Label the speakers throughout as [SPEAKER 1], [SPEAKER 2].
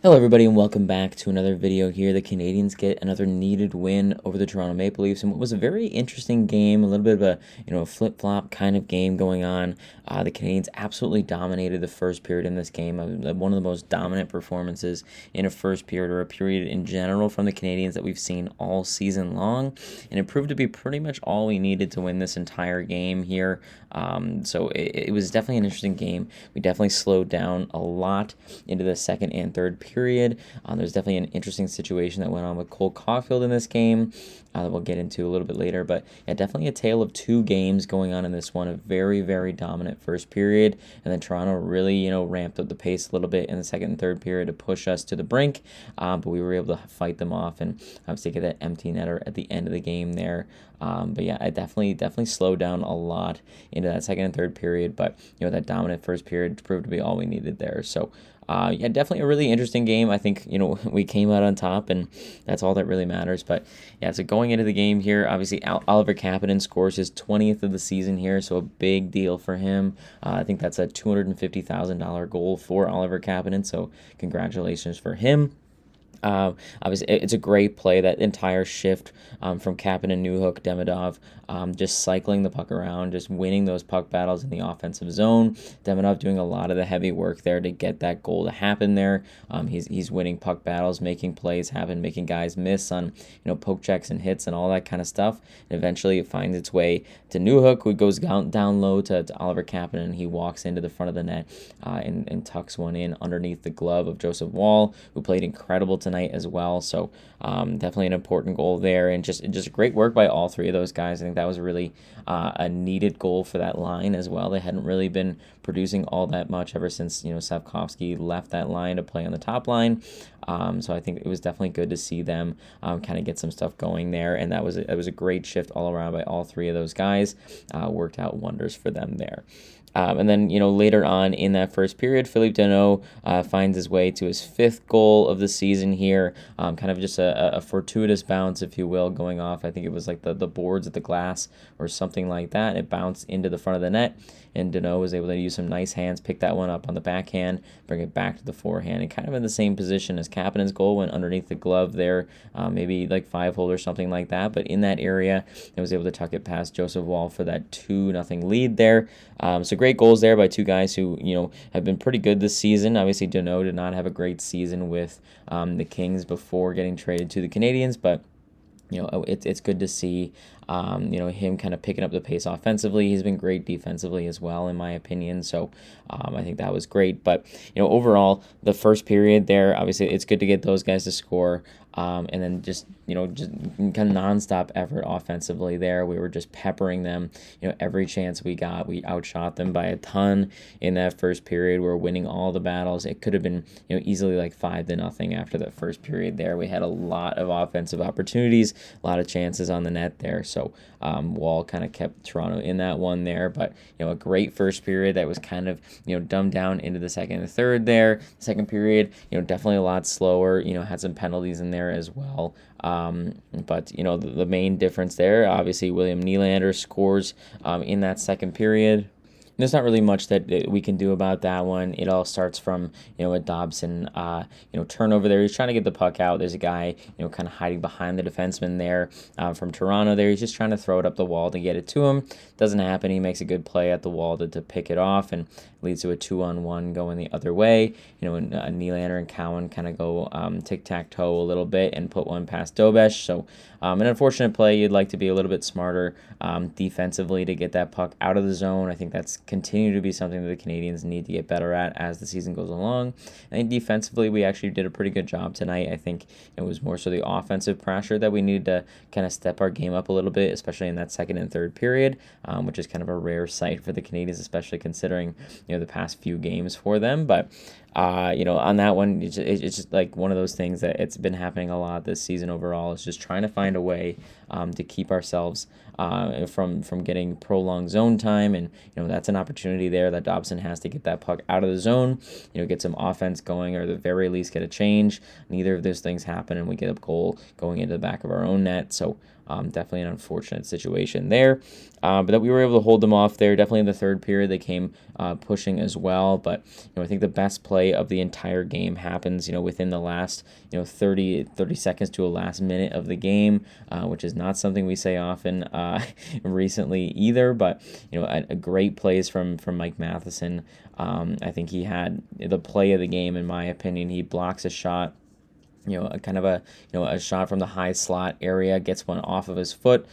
[SPEAKER 1] Hello everybody and welcome back to another video here. The Canadians get another needed win over the Toronto Maple Leafs in what was a very interesting game, a little bit of a flip-flop kind of game going on. The Canadians absolutely dominated the first period in this game. One of the most dominant performances in a first period or a period in general from the Canadians that we've seen all season long, and it proved to be pretty much all we needed to win this entire game here. So it was definitely an interesting game. We definitely slowed down a lot into the second and third period. There's definitely an interesting situation that went on with Cole Caulfield in this game that we'll get into a little bit later. But yeah, definitely a tale of two games going on in this one. A very, very dominant first period, and then Toronto really, ramped up the pace a little bit in the second and third period to push us to the brink. But we were able to fight them off and obviously get that empty netter at the end of the game there. But yeah, I definitely slowed down a lot into that second and third period. But that dominant first period proved to be all we needed there. So yeah, definitely a really interesting game. I think, we came out on top, and that's all that really matters. But yeah, so going into the game here, obviously Oliver Kapanen scores his 20th of the season here, so a big deal for him. I think that's a $250,000 goal for Oliver Kapanen, so congratulations for him. Obviously, it's a great play, that entire shift from Kapanen, Newhook, Demidov, just cycling the puck around, just winning those puck battles in the offensive zone. Demidov doing a lot of the heavy work there to get that goal to happen there. He's winning puck battles, making plays happen, making guys miss on poke checks and hits and all that kind of stuff. And eventually, it finds its way to Newhook, who goes down low to Oliver Kapanen, and he walks into the front of the net and tucks one in underneath the glove of Joseph Woll, who played incredible tonight as well. So definitely an important goal there, and just great work by all three of those guys. I think that was really a needed goal for that line as well. They hadn't really been producing all that much ever since Safkovsky left that line to play on the top line. So I think it was definitely good to see them kind of get some stuff going there, and it was a great shift all around by all three of those guys. Worked out wonders for them there. And then, later on in that first period, Philippe Deneau finds his way to his fifth goal of the season here. Kind of just a fortuitous bounce, if you will, going off. I think it was like the boards of the glass or something like that. It bounced into the front of the net, and Deneau was able to use some nice hands, pick that one up on the backhand, bring it back to the forehand, and kind of in the same position as Kapanen's goal, went underneath the glove there, maybe like 5-hole or something like that. But in that area, I was able to tuck it past Joseph Woll for that 2-0 lead there. So great goals there by two guys who, have been pretty good this season. Obviously, Deneau did not have a great season with the Kings before getting traded to the Canadians, but it's good to see, him kind of picking up the pace offensively. He's been great defensively as well, in my opinion. So I think that was great. But, overall, the first period there, obviously, it's good to get those guys to score. And then just kind of nonstop effort offensively there. We were just peppering them, every chance we got. We outshot them by a ton in that first period. We were winning all the battles. It could have been, easily like 5-0 after that first period there. We had a lot of offensive opportunities, a lot of chances on the net there. So Woll kind of kept Toronto in that one there. But, a great first period that was kind of, dumbed down into the second and third there. Second period, definitely a lot slower, had some penalties in there as well. But the main difference there, obviously, William Nylander scores in that second period. There's not really much that we can do about that one. It all starts from, a Dobson, turnover there. He's trying to get the puck out. There's a guy, kind of hiding behind the defenseman there from Toronto there. He's just trying to throw it up the wall to get it to him. Doesn't happen. He makes a good play at the wall to pick it off, and leads to a 2-on-1 going the other way. And Nylander and Cowan kind of go tic-tac-toe a little bit and put one past Dobesh. So an unfortunate play. You'd like to be a little bit smarter defensively to get that puck out of the zone. I think that's continue to be something that the Canadians need to get better at as the season goes along. I think defensively, we actually did a pretty good job tonight. I think it was more so the offensive pressure that we needed to kind of step our game up a little bit, especially in that second and third period, which is kind of a rare sight for the Canadians, especially considering the past few games for them. But on that one, it's just like one of those things that it's been happening a lot this season overall. It's just trying to find a way to keep ourselves from getting prolonged zone time, and that's an opportunity there that Dobson has to get that puck out of the zone, get some offense going, or at the very least get a change. Neither of those things happen, and we get a goal going into the back of our own net. So definitely an unfortunate situation there, but that we were able to hold them off there. Definitely in the third period, they came pushing as well. But I think the best play play of the entire game happens, within the last, 30 seconds to a last minute of the game, which is not something we say often recently either. But, a great plays from Mike Matheson. I think he had the play of the game, in my opinion. He blocks a shot, a kind of a shot from the high slot area, gets one off of his foot,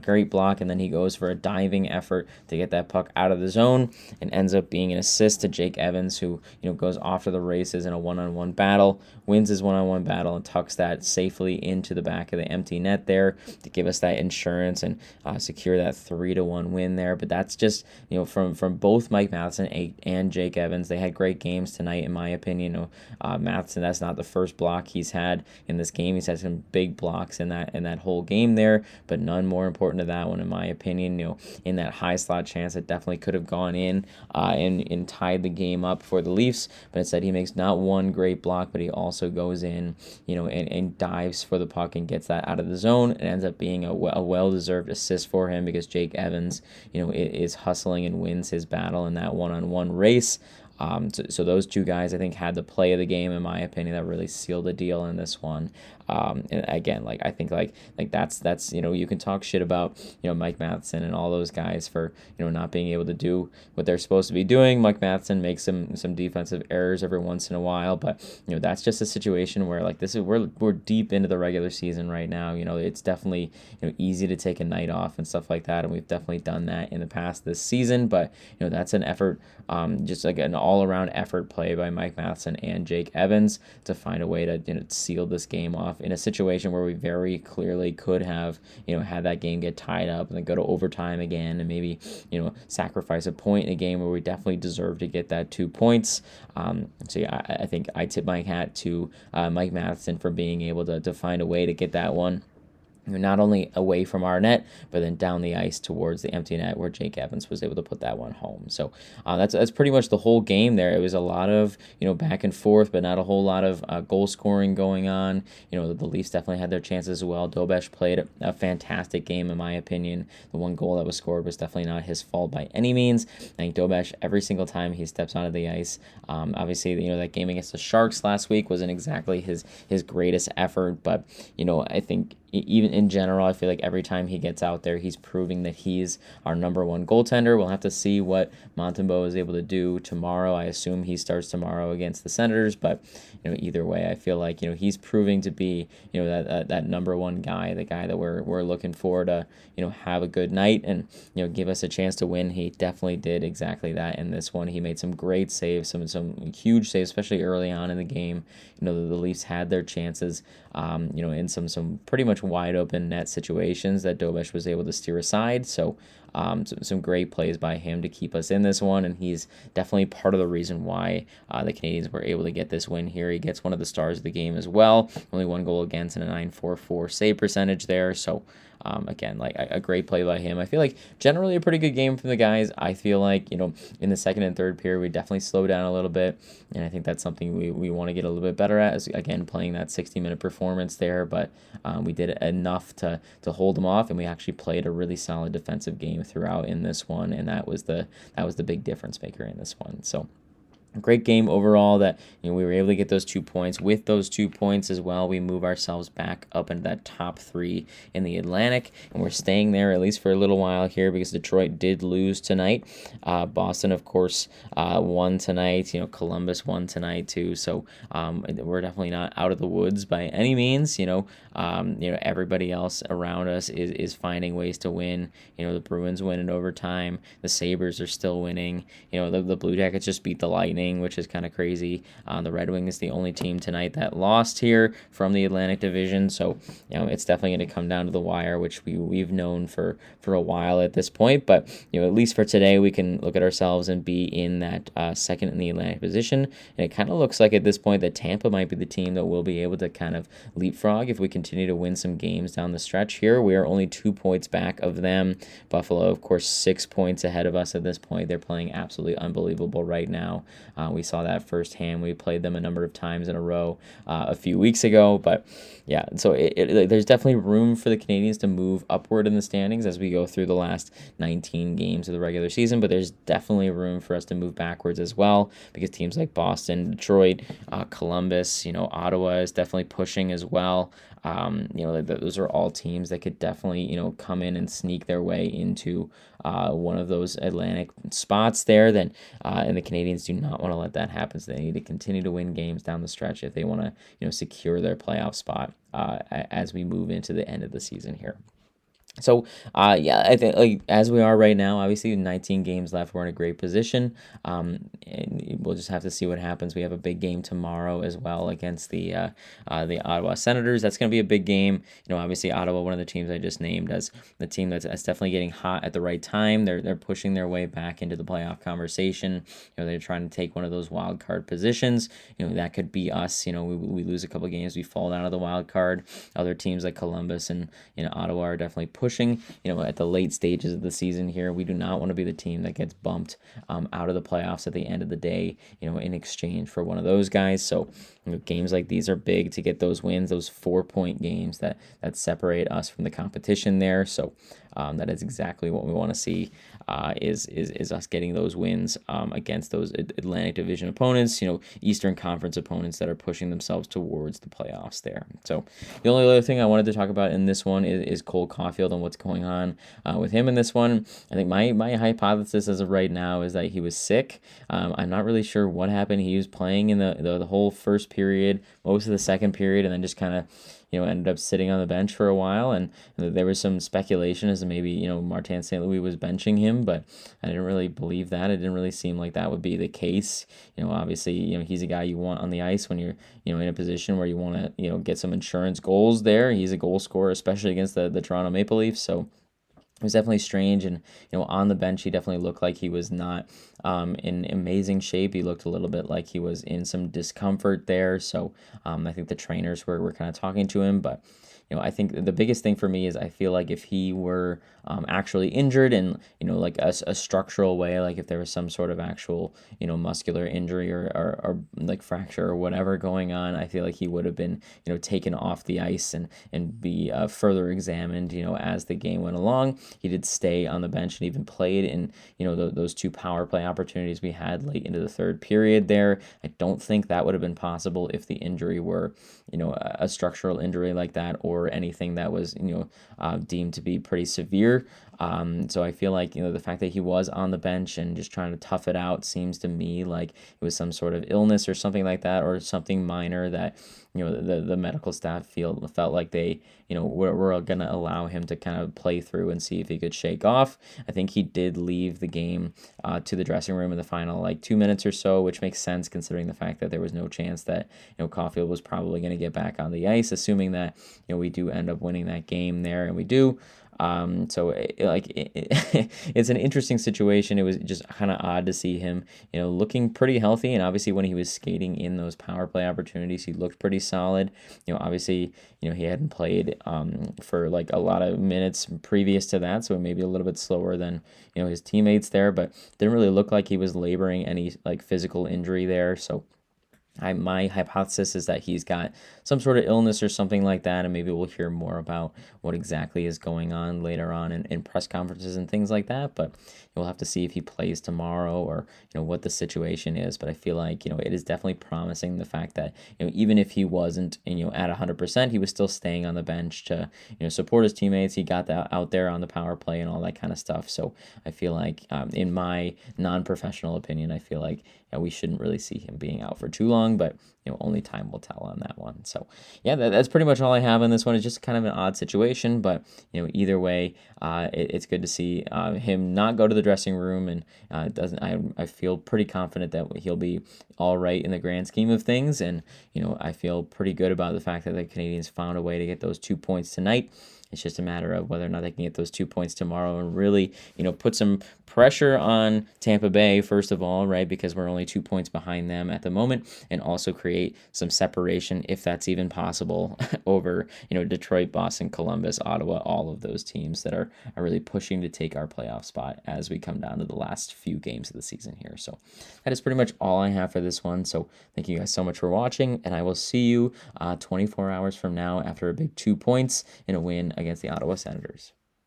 [SPEAKER 1] great block, and then he goes for a diving effort to get that puck out of the zone, and ends up being an assist to Jake Evans, who goes off to the races in a one-on-one battle, wins his one-on-one battle, and tucks that safely into the back of the empty net there to give us that insurance and secure that 3-1 win there. But that's just from both Mike Matheson and Jake Evans. They had great games tonight, in my opinion. Matheson, that's not the first block he's had in this game. He's had some big blocks in that whole game there, but none more important to that one, in my opinion. In that high slot chance, it definitely could have gone in and tied the game up for the Leafs, but instead he makes not one great block, but he also goes in, and dives for the puck and gets that out of the zone. It ends up being a well-deserved assist for him, because Jake Evans, is hustling and wins his battle in that one-on-one race. So those two guys, I think, had the play of the game, in my opinion, that really sealed the deal in this one. And again, I think that's you can talk shit about Mike Matheson and all those guys for not being able to do what they're supposed to be doing. Mike Matheson makes some defensive errors every once in a while, but that's just a situation where we're deep into the regular season right now. It's definitely easy to take a night off and stuff like that, and we've definitely done that in the past this season. But that's an effort, just like an all-around effort play by Mike Matheson and Jake Evans to find a way to seal this game off in a situation where we very clearly could have had that game get tied up and then go to overtime again, and maybe sacrifice a point in a game where we definitely deserve to get that 2 points. So yeah, I think I tip my hat to Mike Matheson for being able to find a way to get that one not only away from our net, but then down the ice towards the empty net, where Jake Evans was able to put that one home. So that's pretty much the whole game there. It was a lot of back and forth, but not a whole lot of goal scoring going on. The Leafs definitely had their chances as well. Dobesh played a fantastic game, in my opinion. The one goal that was scored was definitely not his fault by any means. I think Dobesh, every single time he steps onto the ice, obviously that game against the Sharks last week wasn't exactly his greatest effort, but I think even in general, I feel like every time he gets out there, he's proving that he's our number one goaltender. We'll have to see what Montembeault is able to do tomorrow. I assume he starts tomorrow against the Senators, but either way, I feel like he's proving to be that number one guy, the guy that we're looking for to have a good night and give us a chance to win. He definitely did exactly that in this one. He made some great saves, some huge saves, especially early on in the game. The Leafs had their chances, in some pretty much wide open net situations that Dobesh was able to steer aside. So some great plays by him to keep us in this one, and he's definitely part of the reason why the Canadiens were able to get this win here. He gets one of the stars of the game as well. Only one goal against and a .944 save percentage there. So again, a great play by him. I feel like generally a pretty good game from the guys. I feel like, in the second and third period, we definitely slowed down a little bit, and I think that's something we want to get a little bit better at, is, again, playing that 60-minute performance there, but we did enough to hold them off, and we actually played a really solid defensive game throughout in this one, and that was the big difference maker in this one. So great game overall that we were able to get those 2 points. With those 2 points as well, we move ourselves back up into that top 3 in the Atlantic, and we're staying there at least for a little while here because Detroit did lose tonight. Boston, of course, won tonight. Columbus won tonight too. So we're definitely not out of the woods by any means. Everybody else around us is finding ways to win. The Bruins win in overtime. The Sabres are still winning. The Blue Jackets just beat the Lightning, which is kind of crazy. The Red Wings is the only team tonight that lost here from the Atlantic Division, so it's definitely going to come down to the wire, which we've known for a while at this point. But at least for today, we can look at ourselves and be in that second in the Atlantic position, and it kind of looks like at this point that Tampa might be the team that will be able to kind of leapfrog if we continue to win some games down the stretch here. We are only 2 points back of them. Buffalo, of course, 6 points ahead of us at this point. They're playing absolutely unbelievable right now. We saw that firsthand. We played them a number of times in a row a few weeks ago. But yeah, so there's definitely room for the Canadiens to move upward in the standings as we go through the last 19 games of the regular season. But there's definitely room for us to move backwards as well, because teams like Boston, Detroit, Columbus, Ottawa is definitely pushing as well. Those are all teams that could definitely, come in and sneak their way into one of those Atlantic spots there. And the Canadiens do not want to let that happen. So they need to continue to win games down the stretch if they want to, secure their playoff spot as we move into the end of the season here. So, yeah, I think like as we are right now, obviously 19 games left, we're in a great position. And we'll just have to see what happens. We have a big game tomorrow as well against the Ottawa Senators. That's going to be a big game. Obviously Ottawa, one of the teams I just named as the team that's definitely getting hot at the right time. They're pushing their way back into the playoff conversation. They're trying to take one of those wild card positions. That could be us. We lose a couple of games, we fall down to the wild card. Other teams like Columbus and Ottawa are definitely pushing, at the late stages of the season here. We do not want to be the team that gets bumped out of the playoffs at the end of the day, in exchange for one of those guys. So, games like these are big to get those wins, those 4-point games that separate us from the competition there. So, that is exactly what we want to see, is us getting those wins against those Atlantic Division opponents, Eastern Conference opponents that are pushing themselves towards the playoffs there. So the only other thing I wanted to talk about in this one is Cole Caulfield and what's going on with him in this one. I think my hypothesis as of right now is that he was sick. I'm not really sure what happened. He was playing in the whole first period, most of the second period, and then just kind of ended up sitting on the bench for a while, and there was some speculation as to maybe, Martin St. Louis was benching him, but I didn't really believe that. It didn't really seem like that would be the case. Obviously, he's a guy you want on the ice when you're, in a position where you want to, get some insurance goals there. He's a goal scorer, especially against the Toronto Maple Leafs, so it was definitely strange. And on the bench he definitely looked like he was not in amazing shape. He looked a little bit like he was in some discomfort there, so I think the trainers were kind of talking to him. But I think the biggest thing for me is I feel like if he were actually injured in, like a structural way, like if there was some sort of actual, muscular injury or like fracture or whatever going on, I feel like he would have been, taken off the ice and be further examined, as the game went along. He did stay on the bench and even played in, those two power play opportunities we had late into the third period there. I don't think that would have been possible if the injury were, a structural injury like that, or anything that was, deemed to be pretty severe. So I feel like, the fact that he was on the bench and just trying to tough it out seems to me like it was some sort of illness or something like that, or something minor that, the medical staff felt like they, were going to allow him to kind of play through and see if he could shake off. I think he did leave the game to the dressing room in the final 2 minutes or so, which makes sense considering the fact that there was no chance that, Caulfield was probably going to get back on the ice, assuming that, we do end up winning that game there, and we do. It's an interesting situation. It was just kind of odd to see him, looking pretty healthy. And obviously when he was skating in those power play opportunities, he looked pretty solid. Obviously, he hadn't played for a lot of minutes previous to that, so maybe a little bit slower than, his teammates there, but didn't really look like he was laboring any physical injury there. So my hypothesis is that he's got some sort of illness or something like that, and maybe we'll hear more about what exactly is going on later on in press conferences and things like that. But we'll have to see if he plays tomorrow, or what the situation is. But I feel like it is definitely promising, the fact that even if he wasn't at 100%, he was still staying on the bench to support his teammates. He got that out there on the power play and all that kind of stuff. So I feel like in my non-professional opinion, I feel like we shouldn't really see him being out for too long, but only time will tell on that one. So yeah, that's pretty much all I have on this one. It's just kind of an odd situation, but either way, it's good to see him not go to the dressing room, and I feel pretty confident that he'll be all right in the grand scheme of things. And I feel pretty good about the fact that the Canadiens found a way to get those 2 points tonight. It's just a matter of whether or not they can get those 2 points tomorrow and really, put some pressure on Tampa Bay, first of all, right? Because we're only 2 points behind them at the moment, and also create create some separation, if that's even possible, over, Detroit, Boston, Columbus, Ottawa, all of those teams that are really pushing to take our playoff spot as we come down to the last few games of the season here. So that is pretty much all I have for this one. So thank you guys so much for watching, and I will see you 24 hours from now after a big 2 points in a win against the Ottawa Senators.